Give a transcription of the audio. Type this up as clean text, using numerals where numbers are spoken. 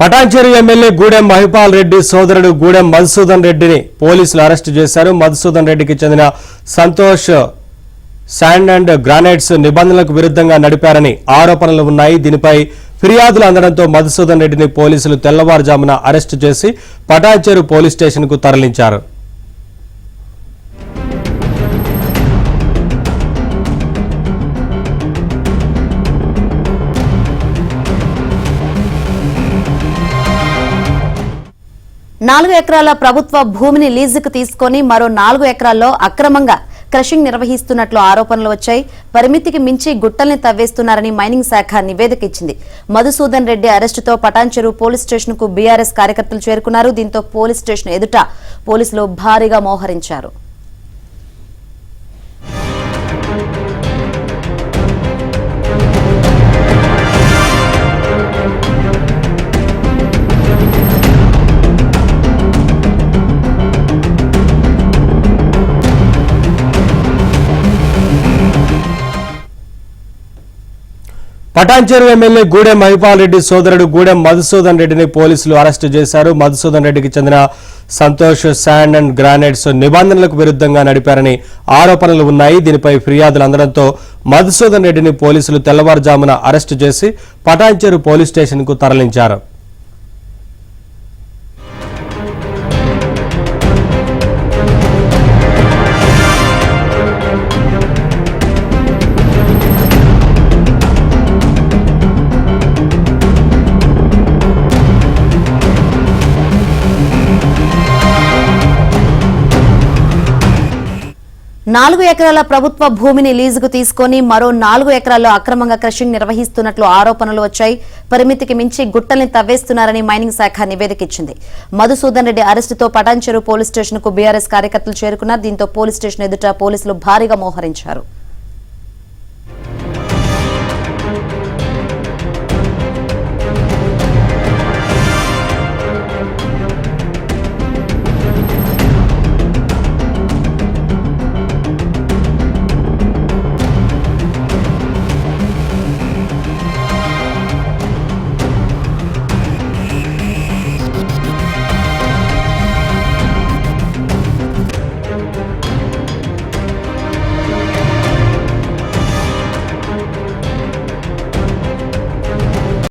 Patancheru MLA Gudem Mahipal Reddy సోదరుడు గూడెం మధుసూదన్ రెడ్డిని పోలీసులు అరెస్టు చేశారు. మధుసూదన్ రెడ్డికి చెందిన సంతోష్ శాండ్ అండ్ గ్రానైట్స్ నిబంధనలకు విరుద్ధంగా నడిపారని ఆరోపణలు ఉన్నాయి. దీనిపై ఫిర్యాదులు అందడంతో మధుసూదన్ రెడ్డిని పోలీసులు తెల్లవారుజామున అరెస్టు చేసి పటాన్చెరు పోలీస్ స్టేషన్ కు తరలించారు. నాలుగు ఎకరాల ప్రభుత్వ భూమిని లీజుకు తీసుకుని మరో 4 ఎకరాల్లో అక్రమంగా క్రషింగ్ నిర్వహిస్తున్నట్లు ఆరోపణలు వచ్చాయి. పరిమితికి మించి గుట్టల్ని తవ్వేస్తున్నారని మైనింగ్ శాఖ నివేదిక ఇచ్చింది. మధుసూదన్ రెడ్డి అరెస్టుతో పటాన్చెరు పోలీస్ స్టేషన్ కు బీఆర్ఎస్ కార్యకర్తలు చేరుకున్నారు. దీంతో పోలీస్ స్టేషన్ ఎదుట పోలీసులు భారీగా మోహరించారు. పటాన్చెరు ఎమ్మెల్యే గూడెం మహిపాల్ రెడ్డి సోదరుడు గూడెం మధుసూదన్ రెడ్డిని పోలీసులు అరెస్టు చేశారు. మధుసూదన్ రెడ్డికి చెందిన సంతోష్ శాండ్ అండ్ గ్రానైట్స్ నిబంధనలకు విరుద్ధంగా నడిపారని ఆరోపణలు ఉన్నాయి. దీనిపై ఫిర్యాదులు అందడంతో మధుసూదన్ రెడ్డిని పోలీసులు తెల్లవారుజామున అరెస్టు చేసి పటాన్చెరు పోలీస్ స్టేషన్ కు తరలించారు. నాలుగు ఎకరాల ప్రభుత్వ భూమిని లీజుకు తీసుకుని మరో 4 ఎకరాల్లో అక్రమంగా క్రషింగ్ నిర్వహిస్తున్నట్లు ఆరోపణలు వచ్చాయి. పరిమితికి మించి గుట్టల్ని తవ్వేస్తున్నారని మైనింగ్ శాఖ నివేదిక ఇచ్చింది. మధుసూదన్ రెడ్డి అరెస్టుతో పటాన్చెరు పోలీస్ స్టేషన్ కు బీఆర్ఎస్ కార్యకర్తలు చేరుకున్నారు. దీంతో పోలీస్ స్టేషన్ ఎదుట పోలీసులు భారీగా మోహరించారు.